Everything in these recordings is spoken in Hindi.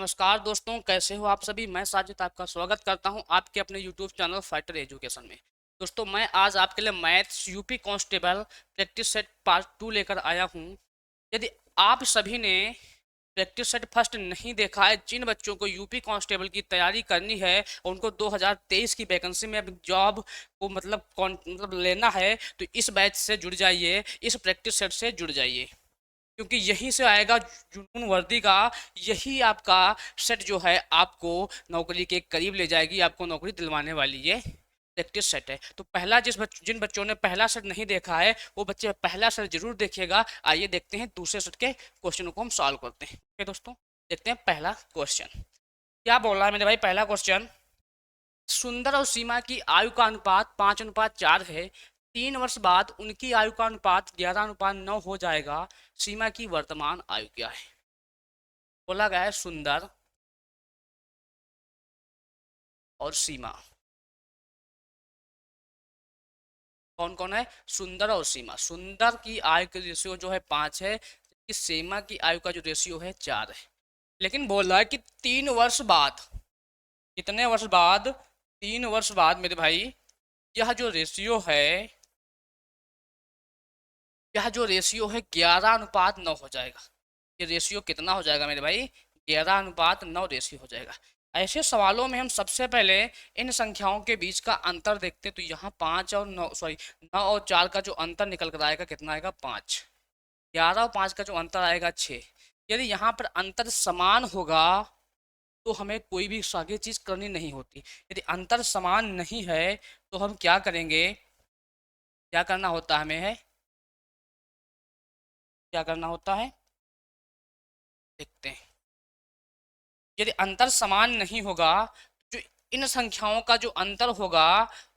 नमस्कार दोस्तों, कैसे हो आप सभी। मैं साजिद आपका स्वागत करता हूं आपके अपने यूट्यूब चैनल फाइटर एजुकेशन में। दोस्तों, मैं आज आपके लिए maths UP constable practice set part 2 लेकर आया हूं। यदि आप सभी ने प्रैक्टिस सेट फर्स्ट नहीं देखा है, जिन बच्चों को यूपी कांस्टेबल की तैयारी करनी है और उनको 2023 की वैकेंसी में जॉब को मतलब लेना है, तो इस बैच से जुड़ जाइए, इस प्रैक्टिस सेट से जुड़ जाइए, क्योंकि यहीं से आएगा जुनून वर्दी का। यही आपका सेट जो है आपको नौकरी के करीब ले जाएगी, आपको नौकरी दिलवाने वाली ये प्रैक्टिस सेट है। तो पहला जिन बच्चों ने पहला सेट नहीं देखा है, वो बच्चे पहला सेट जरूर देखिएगा। आइए देखते हैं दूसरे सेट के क्वेश्चनों को हम सॉल्व करते हैं। ओके दोस्तों, देखते हैं पहला क्वेश्चन क्या बोल रहा है मेरे भाई। पहला क्वेश्चन, सुंदर और सीमा की आयु का अनुपात 5:4 है। 3 वर्ष बाद उनकी आयु का अनुपात 11:9 हो जाएगा। सीमा की वर्तमान आयु क्या है। बोला गया है सुंदर और सीमा। कौन कौन है? सुंदर और सीमा। सुंदर की आयु का रेशियो जो है 5 है, जबकि सीमा की आयु का जो रेशियो है 4 है। लेकिन बोल रहा है कि 3 वर्ष बाद, कितने वर्ष बाद? 3 वर्ष बाद मेरे भाई, यह जो रेशियो है, यह जो रेशियो है 11:9 हो जाएगा। ये रेशियो कितना हो जाएगा मेरे भाई? 11:9 रेशियो हो जाएगा। ऐसे सवालों में हम सबसे पहले इन संख्याओं के बीच का अंतर देखते हैं। तो यहाँ 9 और 4 का जो अंतर निकल कर आएगा, कितना आएगा? 5। 11 और 5 का जो अंतर आएगा 6। यदि यहाँ पर अंतर समान होगा तो हमें कोई भी आगे चीज करनी नहीं होती। यदि अंतर समान नहीं है तो हम क्या करेंगे? क्या करना होता है हमें? है क्या करना होता है, देखते हैं। यदि अंतर समान नहीं होगा, जो इन संख्याओं का जो अंतर होगा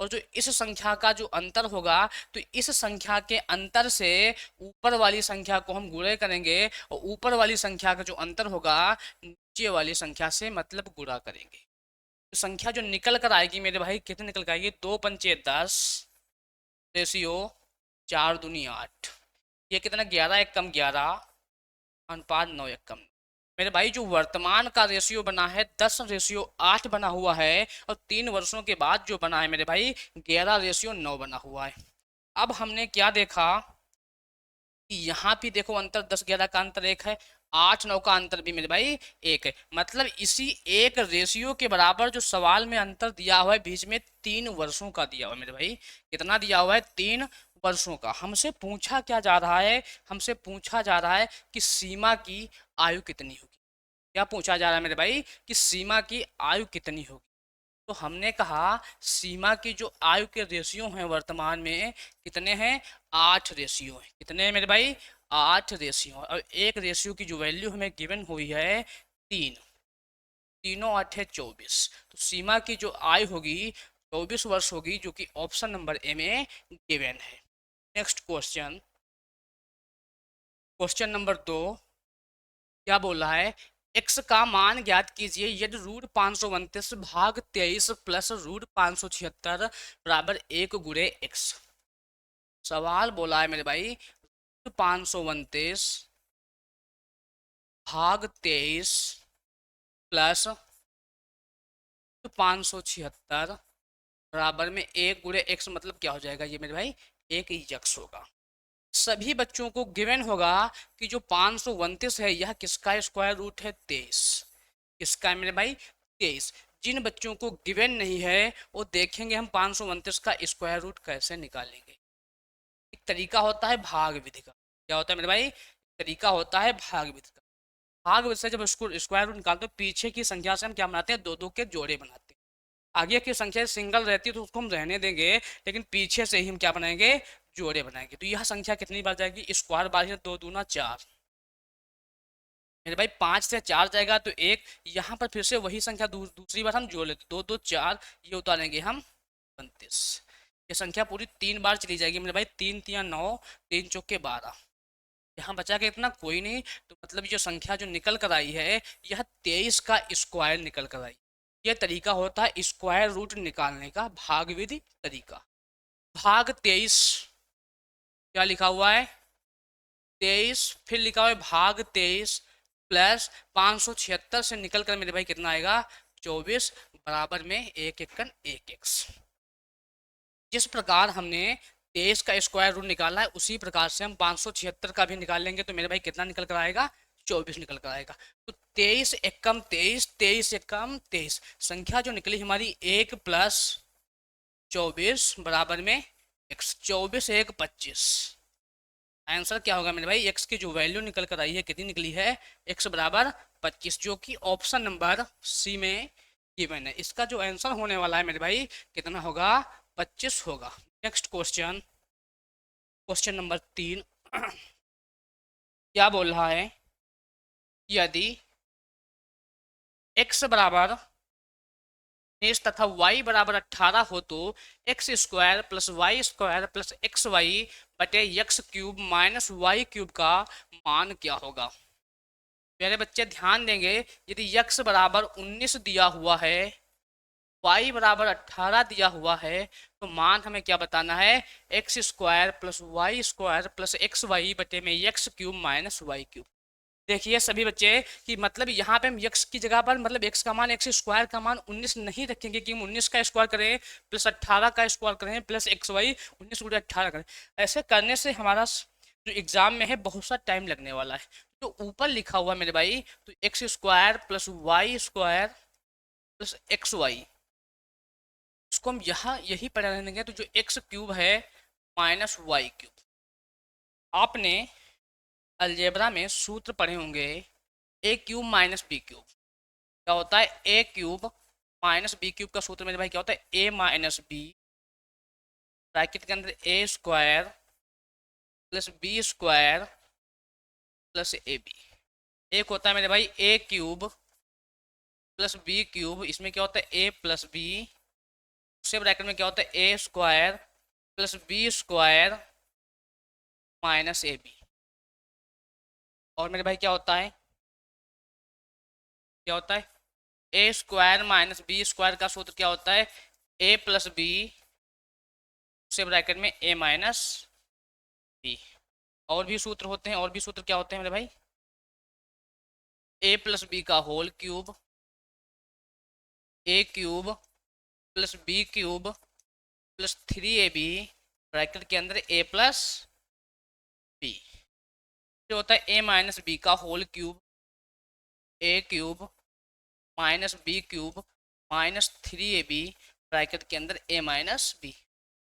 और जो इस संख्या का जो अंतर होगा, तो इस संख्या के अंतर से ऊपर वाली संख्या को हम गुणे करेंगे, और ऊपर वाली संख्या का जो अंतर होगा नीचे वाली संख्या से मतलब गुणा करेंगे। तो संख्या जो निकल कर आएगी मेरे भाई, कितनी निकल कर आएगी? 2×5 = 10 रेशियो 4×2 = 8। ये कितना? 11 एक कम 11 अनुपात 9 एक कम। मेरे भाई जो वर्तमान का रेशियो बना है 10:8 बना हुआ है, और 3 वर्षों के बाद जो बना है मेरे भाई 11:9 बना हुआ है। अब हमने क्या देखा कि यहाँ भी देखो अंतर 10-11 का अंतर 1 है, 8-9 का अंतर भी मेरे भाई 1 है। मतलब इसी एक रेशियो के बराबर जो सवाल में अंतर दिया हुआ है, बीच में 3 वर्षों का दिया हुआ है मेरे भाई। कितना दिया हुआ है? 3 वर्षों का। हमसे पूछा क्या जा रहा है? हमसे पूछा जा रहा है कि सीमा की आयु कितनी होगी। क्या पूछा जा रहा है मेरे भाई? कि सीमा की आयु कितनी होगी। तो हमने कहा सीमा की जो आयु के रेशियो हैं वर्तमान में, कितने हैं? 8 रेशियो हैं। कितने हैं मेरे भाई? 8 रेशियो। और एक रेशियो की जो वैल्यू हमें गिवन हुई है 3। तीनों 8 है 24। तो सीमा की जो आयु होगी 24 वर्ष होगी, जो कि ऑप्शन नंबर ए में गिवन है। नेक्स्ट क्वेश्चन, क्वेश्चन नंबर 2 क्या बोल रहा है? x का मान ज्ञात कीजिए यदि √529 भाग 23 प्लस √576 बराबर 1 × x। सवाल बोला है मेरे भाई 529 भाग 23 प्लस 576 बराबर में 1 × x, मतलब क्या हो जाएगा ये मेरे भाई? 1 होगा। सभी बच्चों को गिवन होगा कि जो 529 है यह किसका स्क्वायर रूट है? 23। किसका है मेरे भाई? 23। जिन बच्चों को गिवन नहीं है वो देखेंगे हम 529 का स्क्वायर रूट कैसे निकालेंगे। एक तरीका होता है भाग विधि का। क्या होता है मेरे भाई? तरीका होता है भाग विधि का। भाग विधि से जब उसको स्क्वायर रूट निकालते हैं, पीछे की संख्या से हम क्या बनाते हैं? 2-2 के जोड़े बनाते हैं। आगे की संख्या सिंगल रहती है तो उसको हम रहने देंगे, लेकिन पीछे से ही हम क्या बनाएंगे? जोड़े बनाएंगे। तो यह संख्या कितनी बार जाएगी? Square bar, 2×2 = 4। मेरे भाई 5 से 4 जाएगा तो 1। यहाँ पर फिर से वही संख्या दूसरी बार हम जोड़ लेते, 2×2 = 4, ये उतारेंगे हम 29। ये संख्या पूरी 3 बार चली जाएगी मेरे भाई। 3×3 = 9, 3×4 = 12। यहाँ बचा के इतना कोई नहीं। तो मतलब ये संख्या जो निकल कर आई है यह 23 का स्क्वायर निकल कर आई। यह तरीका होता है स्क्वायर रूट निकालने का, भाग विधि तरीका। भाग 23 क्या लिखा हुआ है? 23, फिर लिखा हुआ है भाग 23 प्लस 576 से निकल कर मेरे भाई कितना आएगा 24 बराबर में 1 जिस प्रकार हमने 23 का स्क्वायर रूट निकाला है उसी प्रकार से हम 576 का भी निकाल लेंगे तो मेरे भाई कितना निकल कर आएगा 24 निकल कर आएगा। तो 23 एकम 23 23 एकम 23 संख्या जो निकली हमारी 1 प्लस 24 बराबर में x 24 1 25। आंसर क्या होगा मेरे भाई x की जो वैल्यू निकल कर आई है कितनी निकली है x बराबर 25 जो कि ऑप्शन नंबर सी में गिवन है। इसका जो आंसर होने वाला है मेरे भाई कितना होगा 25 होगा। नेक्स्ट क्वेश्चन क्वेश्चन नंबर 3 क्या बोल रहा है यदि x बराबर 19 तथा y बराबर 18 हो तो x square plus Y square plus x Y बटे X cube minus Y cube का मान क्या होगा। मेरे बच्चे ध्यान देंगे यदि x बराबर 19 दिया हुआ है y बराबर 18 दिया हुआ है तो मान हमें क्या बताना है x square plus Y square plus x Y बटे में x cube minus Y cube. देखिए सभी बच्चे कि मतलब यहाँ पे हम x की जगह पर मतलब x का मान एक्स स्क्वायर का मान 19 नहीं रखेंगे कि हम 19 का स्क्वायर करें प्लस 18 का स्क्वायर करें प्लस एक्स वाई 19 गुणे 18 करें। ऐसे करने से हमारा जो एग्जाम में है बहुत सा टाइम लगने वाला है। तो ऊपर लिखा हुआ मेरे भाई तो x square plus Y square plus x y इसको हम यहाँ यही पढ़ा रहेंगे तो जो एक्स क्यूब है माइनस वाई क्यूब। आपने अलजेब्रा में सूत्र पढ़े होंगे a cube minus B cube क्या होता है ए क्यूब माइनस बी क्यूब का सूत्र मेरे भाई क्या होता है ए माइनस बी ब्रैकेट के अंदर A square plus B square plus A B. एक होता है मेरे भाई A cube plus B cube इसमें क्या होता है ए प्लस बी दूसरे ब्रैकेट में क्या होता है A square plus B square minus A B. और मेरे भाई क्या होता है A square minus B square का सूत्र क्या होता है ए प्लस बी दूसरे ब्रैकेट में ए माइनस बी। और भी सूत्र होते हैं और भी सूत्र क्या होते हैं मेरे भाई ए प्लस बी का whole cube A cube plus B cube plus 3ab bracket के अंदर ए प्लस बी जो होता है ए माइनस बी का whole cube A cube minus B cube minus 3ab bracket के अंदर ए माइनस बी।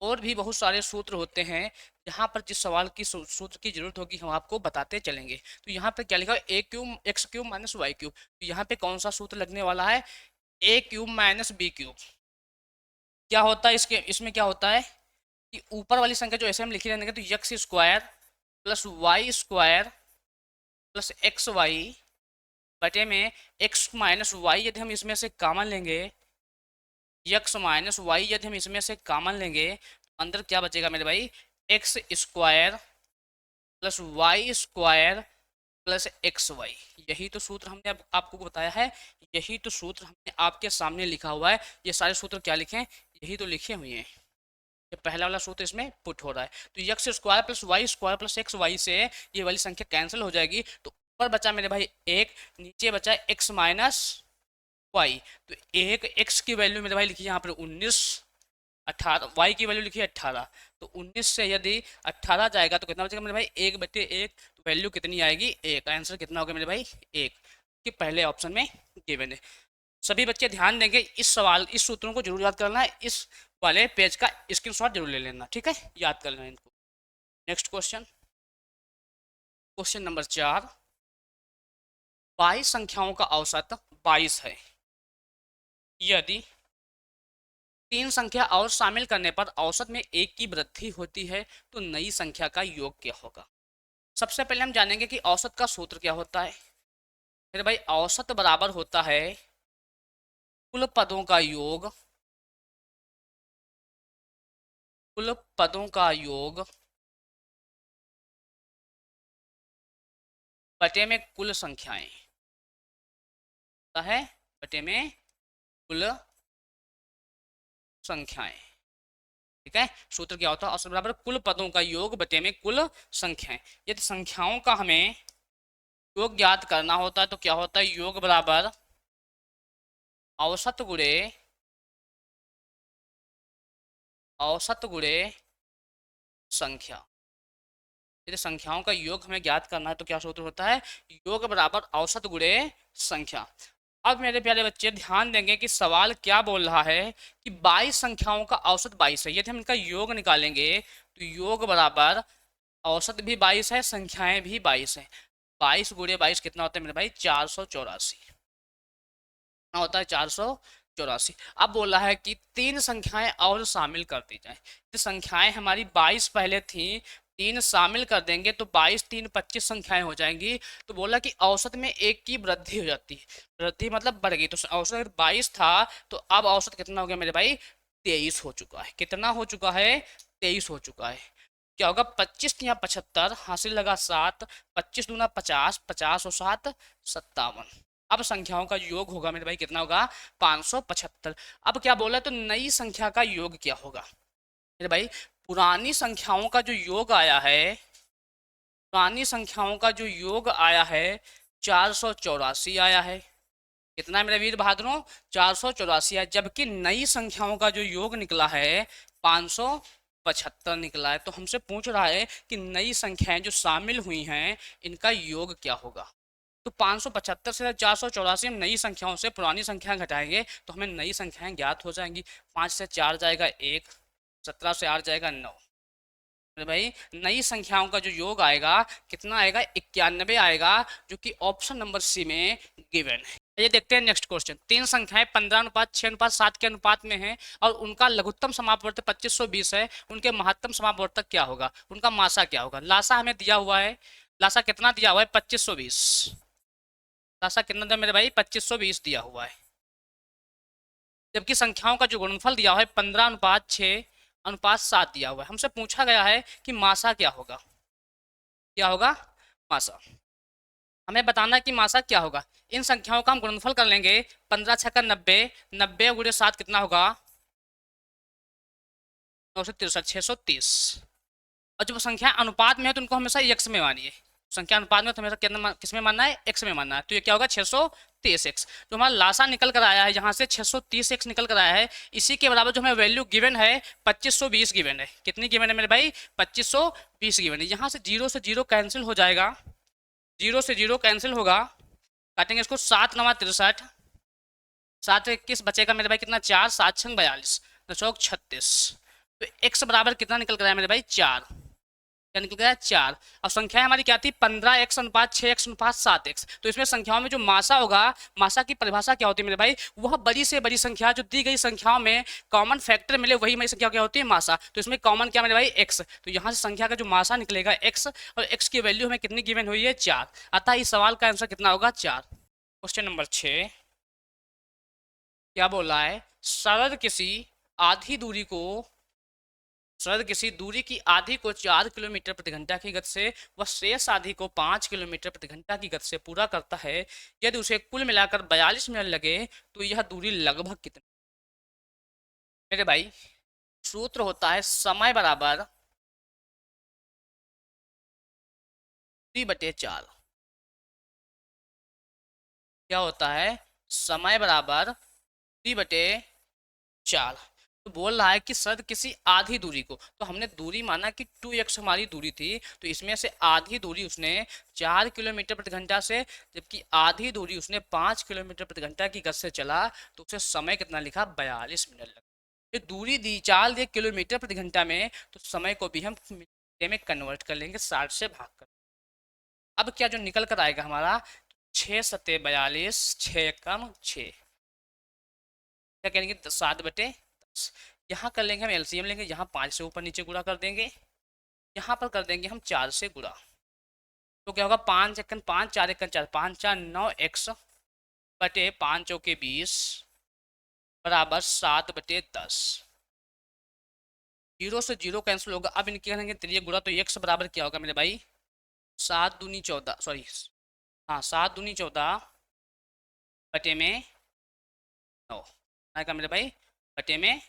और भी बहुत सारे सूत्र होते हैं यहाँ पर जिस सवाल की सूत्र की जरूरत होगी हम आपको बताते चलेंगे। तो यहाँ पे क्या लिखा है ए cube X cube minus Y cube तो यहाँ पे कौन सा सूत्र लगने वाला है ए क्यूब माइनस बी क्यूब। क्या होता है इसमें क्या होता है कि ऊपर वाली संख्या जो ऐसे हम लिखी रहेंगे तो x square plus Y square plus x Y बटे में एक्स माइनस वाई यदि हम इसमें से कॉमन लेंगे एक्स माइनस वाई यदि हम इसमें से कॉमन लेंगे तो अंदर क्या बचेगा मेरे भाई x square plus Y square plus x y. यही तो सूत्र हमने अब आपको बताया है यही तो सूत्र हमने आपके सामने लिखा हुआ है। ये सारे सूत्र क्या लिखे हैं यही तो लिखे हुए हैं। ये पहला वाला सूत्र इसमें पुट हो रहा है तो x square plus Y square plus x y से ये वाली संख्या कैंसिल हो जाएगी तो ऊपर बचा मेरे भाई एक नीचे बचा एक्स माइनस वाई। तो एक एक्स की वैल्यू मेरे भाई लिखी है यहाँ पर 19 18 वाई की वैल्यू लिखी है 18 तो 19 से यदि 18 जाएगा तो कितना बचेगा मेरे भाई 1/1 तो वैल्यू कितनी आएगी 1। आंसर कितना होगा मेरे भाई 1 कि पहले ऑप्शन में गिवन है। सभी बच्चे ध्यान देंगे इस सूत्रों को जरूर याद करना है इस वाले पेज का स्क्रीनशॉट जरूर ले लेना ठीक है याद कर लेना इनको। नेक्स्ट क्वेश्चन क्वेश्चन नंबर 4 22 संख्याओं का औसत 22 है। यदि 3 संख्या और शामिल करने पर औसत में 1 की वृद्धि होती है तो नई संख्या का योग क्या होगा। सबसे पहले हम जानेंगे कि औसत का सूत्र क्या होता है। मेरे भाई औसत बराबर होता है कुल पदों का योग बटे में कुल संख्याएं है बटे में कुल संख्याएं ठीक है। सूत्र क्या होता है औसत बराबर कुल पदों का योग बटे में कुल संख्याएं। यदि संख्याओं का हमें योग ज्ञात करना होता है तो क्या होता है, योग बराबर औसत गुणे संख्या। यदि संख्याओं का योग हमें ज्ञात करना है तो क्या सूत्र होता है, योग बराबर औसत गुणे संख्या। अब मेरे प्यारे बच्चे ध्यान देंगे कि सवाल क्या बोल रहा है कि 22 संख्याओं का औसत 22 है। यदि हम इनका योग निकालेंगे तो योग बराबर औसत भी 22 है, संख्याएं भी 22 है। 22 गुणे 22 कितना होता है मेरे भाई, 484 होता है, 484। अब बोला है कि तीन संख्याएं और शामिल कर दी जाए। तो संख्याएं हमारी 22 पहले थी, तीन शामिल कर देंगे तो 22 3 25 संख्याएं हो जाएंगी। तो बोला कि औसत में एक की वृद्धि हो जाती है, वृद्धि मतलब बढ़ गई। तो औसत अगर 22 था तो अब औसत कितना हो गया मेरे भाई, 23 हो चुका है। कितना हो चुका है, 23 हो चुका है। क्या होगा, 25 या 75, हासिल लगा 7, 25 दूना 50, 50 और 7 57। अब संख्याओं का योग होगा मेरे भाई, कितना होगा, 575। अब क्या बोला है, तो नई संख्या का योग क्या होगा मेरे भाई, पुरानी संख्याओं का जो योग आया है, पुरानी संख्याओं का जो योग आया है 484 आया है। कितना है मेरे वीर बहादुरों, 484 है। जबकि नई संख्याओं का जो योग निकला है 575 निकला है। तो हमसे पूछ रहा है कि नई संख्याएं जो शामिल हुई हैं इनका योग क्या होगा। तो 575 से 484 हम नई संख्याओं से पुरानी संख्या घटाएंगे तो हमें नई संख्याएं ज्ञात हो जाएंगी। 5 से 4 जाएगा 1, 17 से 8 जाएगा 9। अरे भाई नई संख्याओं का जो योग आएगा कितना आएगा, 91 आएगा, जो कि ऑप्शन नंबर सी में गिवन है। ये देखते हैं नेक्स्ट क्वेश्चन। तीन संख्याएं 15:6:7 के अनुपात में हैं और उनका लघुत्तम समापवर्तक 2520 है। उनके महत्तम समापवर्तक क्या होगा, उनका मासा क्या होगा। लासा हमें दिया हुआ है, लासा कितना दिया हुआ है, 2520। लासा कितना दिया मेरे भाई, 2520 दिया हुआ है। जबकि संख्याओं का जो गुणनफल दिया हुआ है 15:6:7 दिया हुआ है। हमसे पूछा गया है कि मासा क्या होगा, क्या होगा मासा। हमें बताना है कि मासा क्या होगा। इन संख्याओं का हम गुणनफल कर लेंगे, 15 छक्का 90, 90 गुणे 7 कितना होगा, 963, 630। और जब संख्या अनुपात में है तो उनको हमेशा एक्स में मानिए। संख्या अनुपात में तो हमेशा कितना किस में मानना है, एक्स में मानना है। तो ये क्या होगा, 630 एक्स। जो हमारा लासा निकल कर आया है यहाँ से 630 एक्स निकल कर आया है, इसी के बराबर जो हमें वैल्यू गिवन है 2520 गिवन है। कितनी गिवन है मेरे भाई, 2520 गिवन है। यहाँ से जीरो कैंसिल हो जाएगा, जीरो से जीरो कैंसिल होगा, काटेंगे इसको, 7 9 63, 7 21 बचेगा मेरे भाई कितना, 4, 7 6 42, 2 चौक 36। तो x बराबर कितना निकल कर आया मेरे भाई, 4। क्या निकल गया, 4। और संख्या हमारी क्या थी, 15x/6x/7x। तो इसमें संख्याओं में जो मासा होगा, मासा की परिभाषा क्या होती है मेरे भाई, वह बड़ी से बड़ी संख्या जो दी गई संख्याओं में कॉमन फैक्टर मिले वही मेरी संख्या क्या होती है, मासा। तो इसमें कॉमन क्या मेरे भाई, x। तो यहाँ से संख्या का जो मासा निकलेगा x, और x की वैल्यू हमें कितनी गिवन हुई है, 4। अतः इस सवाल का आंसर कितना होगा, 4। क्वेश्चन नंबर 6 क्या बोला है, सरल किसी आधी दूरी को, सरल किसी दूरी की आधी को 4 किलोमीटर प्रति घंटा की गति से व शेष आधी को 5 किलोमीटर प्रति घंटा की गति से पूरा करता है। यदि उसे कुल मिलाकर 42 मिनट लगे तो यह दूरी लगभग कितनी। मेरे भाई सूत्र होता है समय बराबर 3/4। क्या होता है, समय बराबर 3/4। तो बोल रहा है कि सर किसी आधी दूरी को, तो हमने दूरी माना कि 2x हमारी दूरी थी, तो इसमें से आधी दूरी उसने 4 किलोमीटर प्रति घंटा से, जबकि आधी दूरी उसने 5 किलोमीटर प्रति घंटा की गति से चला, तो उसे समय कितना लिखा, 42 मिनट लगा। ये दूरी दी, चाल दी किलोमीटर प्रति घंटा में, तो समय को भी हम मिनट में कन्वर्ट कर लेंगे, 60 से भाग कर। अब क्या जो निकल कर आएगा हमारा, 6 सत्ते 42, 6 कम 6, क्या करेंगे, 7/10। यहाँ कर लेंगे हम एलसीएम लेंगे, यहाँ 5 से ऊपर नीचे गुणा कर देंगे, यहाँ पर कर देंगे हम 4 से गुणा। तो क्या होगा, 5 1 5, 4 1 4, 5 4 9 x बटे 5 चौके 20 बराबर 7/10। जीरो से जीरो कैंसिल होगा। अब इनके करेंगे त्रिय गुणा, तो x बराबर क्या होगा मेरे भाई, 7 दूनी 14, सॉरी हाँ 7 दूनी 14 बटे में 9 आएगा मेरे भाई, बटे में।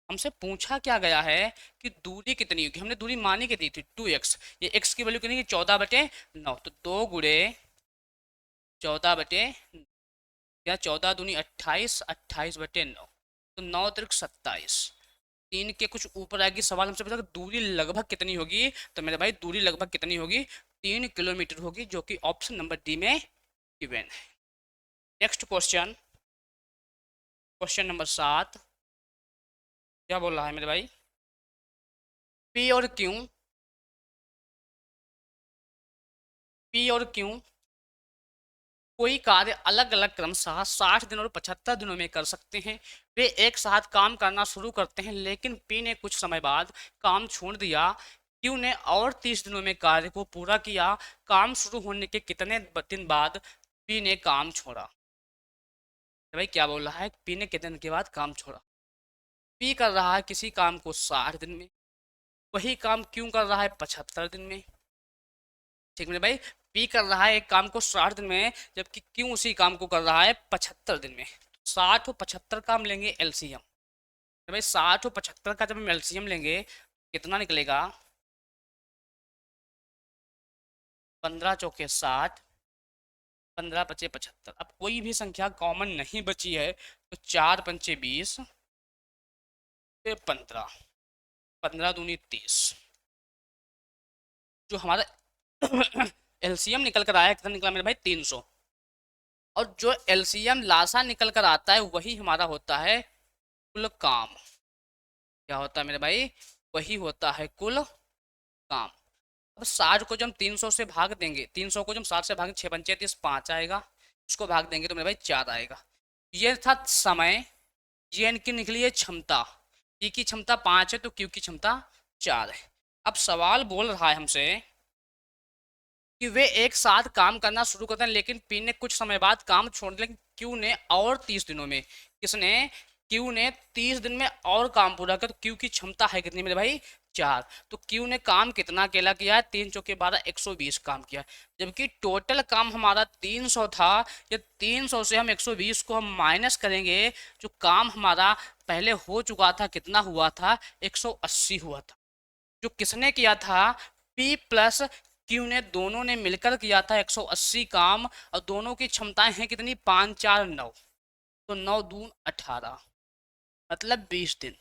हमसे पूछा क्या गया है कि दूरी कितनी होगी, हमने दूरी मानी के दी थी 2x, ये x की वैल्यू कितनी, 14/9। तो 2 गुणे 14 बटे या 14 दूनी 28, 28 बटे 9, तो 9 त्रिक 27। 3 के कुछ ऊपर आएगी। सवाल हमसे पूछा कि दूरी लगभग कितनी होगी, तो मेरे भाई दूरी लगभग कितनी होगी, 3 किलोमीटर होगी, जो कि ऑप्शन नंबर डी में गिवन है। नेक्स्ट क्वेश्चन, क्वेश्चन नंबर 7, क्या बोल रहा है मेरे भाई, पी और क्यू, पी और क्यू कोई कार्य अलग अलग क्रमशः 60 दिन और 75 दिनों में कर सकते हैं। वे एक साथ काम करना शुरू करते हैं, लेकिन पी ने कुछ समय बाद काम छोड़ दिया। क्यू ने और 30 दिनों में कार्य को पूरा किया। काम शुरू होने के कितने दिन बाद पी ने काम छोड़ा। तो भाई क्या बोल रहा है, पी ने कितने दिन के बाद काम छोड़ा। पी कर रहा है किसी काम को 60 दिन में, वही काम क्यों कर रहा है 75 दिन में। ठीक है भाई, पी कर रहा है एक काम को 60 दिन में, जबकि क्यों उसी काम को कर रहा है 75 दिन में। 60 और 75 का हम लेंगे एलसीएम। तो भाई 60 और 75 का जब हम एलसीएम लेंगे कितना निकलेगा, 15 चौके 60, 15 पचे 75। अब कोई भी संख्या कॉमन नहीं बची है, तो 4 पंचे 20, 15, 15 दूनी 30। जो हमारा एलसीएम निकल कर आया कितना निकला मेरे भाई, 300। और जो एलसीएम लासा निकल कर आता है वही हमारा होता है कुल काम। क्या होता है मेरे भाई, वही होता है कुल काम। अब 60 को जब हम 300 से भाग देंगे, 300 को जब 60 से भागेंगे 6 पंचे 30, 5 आएगा। उसको भाग देंगे तो मेरे भाई 4 आएगा। ये था समय, ये इनकी निकली है क्षमता। पी की क्षमता 5 है तो क्यू की क्षमता 4 है। अब सवाल बोल रहा है हमसे कि वे एक साथ काम करना शुरू करते हैं, लेकिन पी ने कुछ समय बाद काम छोड़ दिया। लेकिन क्यू ने और 30 दिनों में, किसने, क्यू ने 30 दिन में और काम पूरा किया। तो क्यू की क्षमता है कितनी मेरे भाई, 4। तो क्यू ने काम कितना अकेला किया है, 3 चौके 12, 120 काम किया। जबकि टोटल काम हमारा 300 था। ये 300 से हम 120 को हम माइनस करेंगे, जो काम हमारा पहले हो चुका था कितना हुआ था, 180 हुआ था। जो किसने किया था, पी प्लस क्यू ने, दोनों ने मिलकर किया था 180 काम। और दोनों की क्षमताएं हैं कितनी, 5 4 9, तो 9 दून 18, मतलब 20 दिन।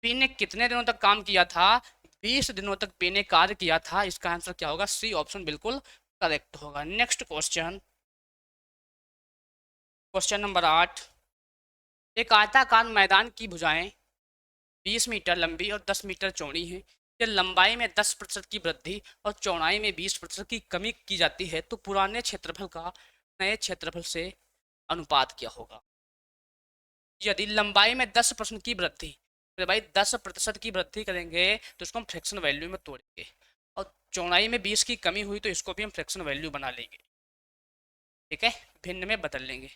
पी ने कितने दिनों तक काम किया था, 20 दिनों तक पी ने कार्य किया था। इसका आंसर क्या होगा, सी ऑप्शन बिल्कुल करेक्ट होगा। नेक्स्ट क्वेश्चन, क्वेश्चन नंबर 8, एक आयताकार मैदान की भुजाएं 20 मीटर लंबी और 10 मीटर चौड़ी है। यदि लंबाई में 10% की वृद्धि और चौड़ाई में 20% की कमी की जाती है, तो पुराने क्षेत्रफल का नए क्षेत्रफल से अनुपात क्या होगा। यदि लंबाई में 10% की वृद्धि, तो भाई 10% की वृद्धि करेंगे तो इसको हम फ्रैक्शन वैल्यू में तोड़ेंगे। और चौड़ाई में 20 की कमी हुई तो इसको भी हम फ्रैक्शन वैल्यू बना लेंगे। ठीक है, भिन्न में बदल लेंगे।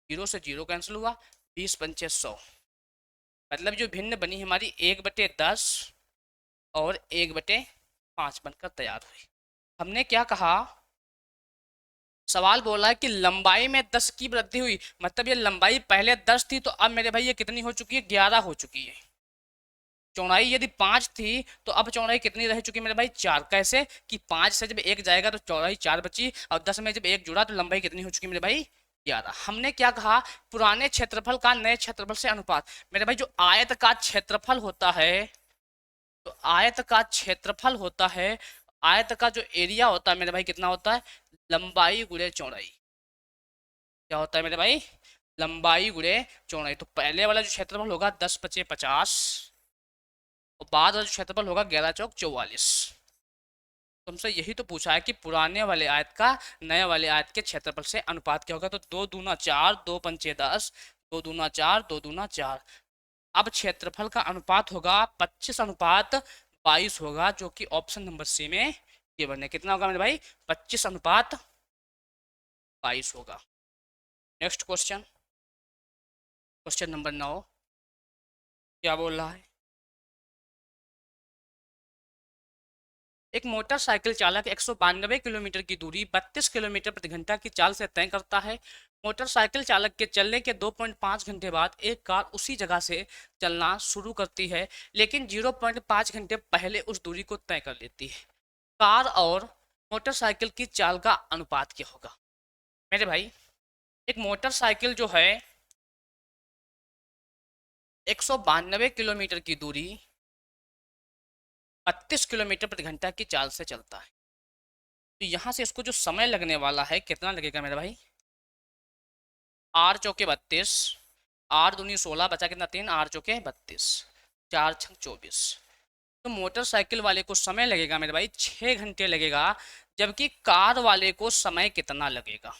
0 से 0 कैंसिल हुआ, 20 पंचे 100, मतलब जो भिन्न बनी हमारी 1/10 और 1/5 बनकर तैयार हुई। हमने क्या कहा, सवाल बोला है कि लंबाई में 10 की वृद्धि हुई, मतलब ये लंबाई पहले 10 थी तो अब मेरे भाई ये कितनी हो चुकी है, 11 हो चुकी है। चौड़ाई यदि 5 थी तो अब चौड़ाई कितनी रह चुकी है मेरे भाई, 4। कैसे कि 5 से जब 1 जाएगा तो चौड़ाई 4 बची, और 10 में जब 1 जुड़ा तो लंबाई कितनी हो चुकी है मेरे भाई, 11। हमने क्या कहा, पुराने क्षेत्रफल का नए क्षेत्रफल से अनुपात। मेरे भाई जो आयत का क्षेत्रफल होता है, तो आयत का क्षेत्रफल होता है, आयत का जो एरिया होता है मेरे भाई कितना होता है, लंबाई गुणे चौड़ाई। क्या होता है मेरे भाई, लंबाई गुणे चौड़ाई। तो पहले वाला जो क्षेत्रफल होगा 10 पचे 50, और बाद वाला जो क्षेत्रफल होगा 11 चौक 44। तुमसे यही तो पूछा है कि पुराने वाले आयत का नए वाले आयत के क्षेत्रफल से अनुपात क्या होगा। तो 2 दूना 4, 2 पंचे 10, 2 दूना 4, 2 दूना 4। अब क्षेत्रफल का अनुपात होगा 25:22 होगा, जो कि ऑप्शन नंबर सी में गिवन है। कितना होगा मेरे भाई, 25:22 होगा। नेक्स्ट क्वेश्चन, क्वेश्चन नंबर 9, क्या बोल रहा है, एक मोटरसाइकिल चालक 192 किलोमीटर की दूरी 32 किलोमीटर प्रति घंटा की चाल से तय करता है। मोटरसाइकिल चालक के चलने के 2.5 घंटे बाद एक कार उसी जगह से चलना शुरू करती है, लेकिन 0.5 घंटे पहले उस दूरी को तय कर लेती है। कार और मोटरसाइकिल की चाल का अनुपात क्या होगा। मेरे भाई एक मोटरसाइकिल जो है 192 किलोमीटर की दूरी 32 किलोमीटर प्रति घंटा की चाल से चलता है। तो यहाँ से इसको जो समय लगने वाला है कितना लगेगा मेरे भाई? आर चौके 32, आर दूनी 16, बचा कितना 3, आर चौके 32, 4×6 = 24। तो मोटरसाइकिल वाले को समय लगेगा मेरे भाई 6 घंटे लगेगा, जबकि कार वाले को समय कितना लगेगा?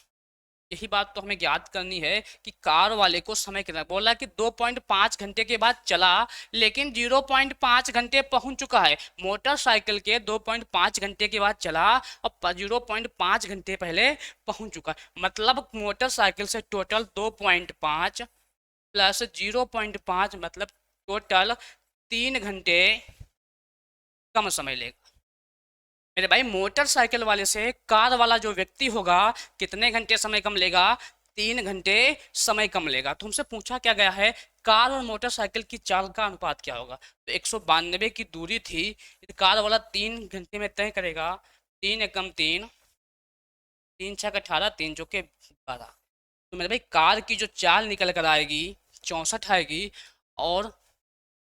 यही बात तो हमें याद करनी है कि कार वाले को समय कितना बोला कि 2.5 घंटे के बाद चला, लेकिन 0.5 घंटे पहुंच चुका है। मोटरसाइकिल के 2.5 घंटे के बाद चला और 0.5 घंटे पहले पहुंच चुका है। मतलब मोटरसाइकिल से टोटल 2.5 प्लस 0.5 मतलब टोटल 3 घंटे कम समय लेगा। मेरे भाई मोटरसाइकिल वाले से कार वाला जो व्यक्ति होगा कितने घंटे समय कम लेगा? 3 घंटे समय कम लेगा। तो हमसे पूछा क्या गया है, कार और मोटरसाइकिल की चाल का अनुपात क्या होगा? तो 192 की दूरी थी, कार वाला 3 घंटे में तय करेगा। 3×3, 3×6 = 18, 3×4 = 12। तो मेरे भाई कार की जो चाल निकल कर आएगी 64 आएगी, और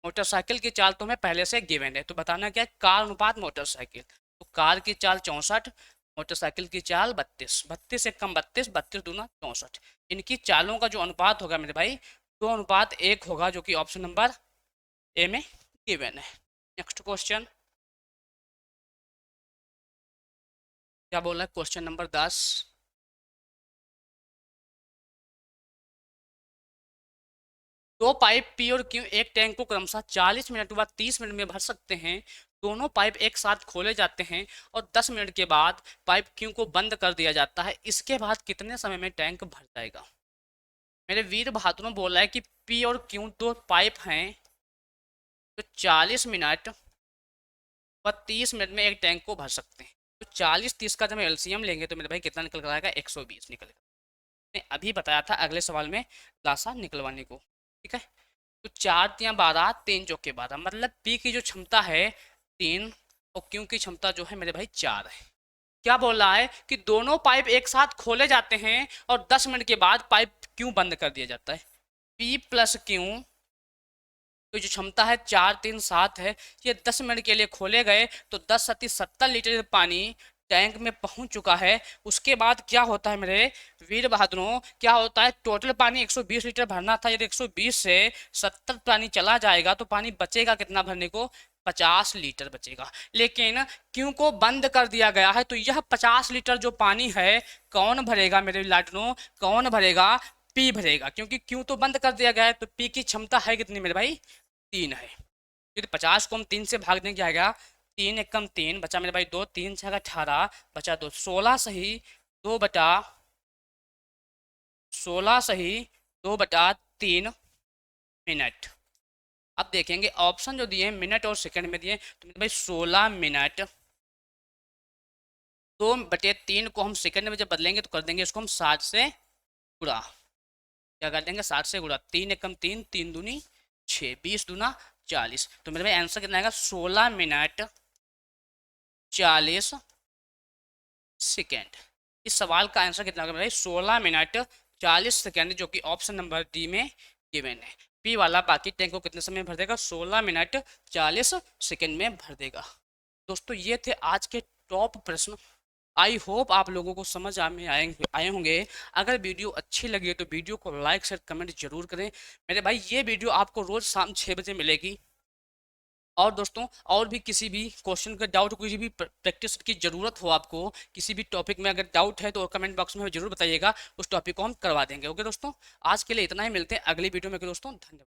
मोटरसाइकिल की चाल तो हमें पहले से गिवन है। तो बताना क्या है, कार अनुपात मोटरसाइकिल। तो कार की चाल 64, मोटरसाइकिल की चाल 32, 32 एक कम 32, 32 दूना 64। इनकी चालों का जो अनुपात होगा मेरे भाई 2:1 होगा, जो कि ऑप्शन नंबर ए में गिवन है। नेक्स्ट क्वेश्चन क्या बोल रहा है, क्वेश्चन नंबर 10। दो पाइप पी और क्यू एक टैंक को क्रमशः 40 मिनट व 30 मिनट में भर सकते हैं। दोनों पाइप एक साथ खोले जाते हैं और 10 मिनट के बाद पाइप क्यू को बंद कर दिया जाता है। इसके बाद कितने समय में टैंक भर जाएगा? मेरे वीर बहादुरों बोल रहा है कि पी और क्यू दो पाइप हैं, तो 40 मिनट व 30 मिनट में एक टैंक को भर सकते हैं। तो 40-30 का जब हम एलसीएम लेंगे तो मेरे भाई कितना निकल कर आएगा? 120 निकलेगा। मैंने अभी बताया था अगले सवाल में लासा निकलवाने को, ठीक है। तो 4×3 = 12, 3×4 = 12, मतलब पी की जो क्षमता है 3 और क्यू की क्षमता जो है मेरे भाई 4 है। क्या बोल रहा है कि दोनों पाइप एक साथ खोले जाते हैं और 10 मिनट के बाद पाइप क्यू बंद कर दिया जाता है। पी प्लस क्यू तो जो क्षमता है 4×3 = 7 है, ये 10 मिनट के लिए खोले गए तो 10×7 = 70 लीटर पानी टैंक में पहुंच चुका है। उसके बाद क्या होता है मेरे वीर बहादुरों, क्या होता है, टोटल पानी 120 लीटर भरना था, यदि 120 से 70 पानी चला जाएगा तो पानी बचेगा कितना भरने को? 50 लीटर बचेगा। लेकिन क्यों को बंद कर दिया गया है, तो यह 50 लीटर जो पानी है कौन भरेगा मेरे लाडनों? कौन भरेगा? पी भरेगा, क्योंकि क्यों तो बंद कर दिया गया है। तो पी की क्षमता है कितनी मेरे भाई? 3 है। यदि 50 को हम 3 से भाग दें क्या आएगा? 3×1 = 3, बचा मेरे भाई 2, 3×6 = 18, बचा 2, 16 सही 2/3 मिनट। अब देखेंगे ऑप्शन जो दिए मिनट और सेकंड में दिए, तो मेरे भाई 16 मिनट 2/3 को हम सेकंड में जब बदलेंगे तो कर देंगे इसको हम 60 से गुणा। क्या कर देंगे? 60 से गुणा। 3×3, 3 दूनी 6, 20 दूना 40। तो मेरे भाई आंसर कितना आएगा? 16 मिनट 40 सेकेंड। इस सवाल का आंसर कितना होगा भाई? 16 मिनट 40 सेकेंड, जो कि ऑप्शन नंबर डी में गिवन है। पी वाला बाकी टैंक को कितने समय में भर देगा? 16 मिनट 40 सेकेंड में भर देगा। दोस्तों ये थे आज के टॉप प्रश्न। आई होप आप लोगों को समझ में आए होंगे। अगर वीडियो अच्छी लगी है तो वीडियो को लाइक शेयर कमेंट जरूर करें। मेरे भाई ये वीडियो आपको रोज शाम 6 बजे मिलेगी। और दोस्तों और भी किसी भी क्वेश्चन का डाउट, किसी भी प्रैक्टिस की ज़रूरत हो, आपको किसी भी टॉपिक में अगर डाउट है तो कमेंट बॉक्स में जरूर बताइएगा, उस टॉपिक को हम करवा देंगे। ओके दोस्तों, आज के लिए इतना ही, मिलते हैं अगली वीडियो में। दोस्तों धन्यवाद।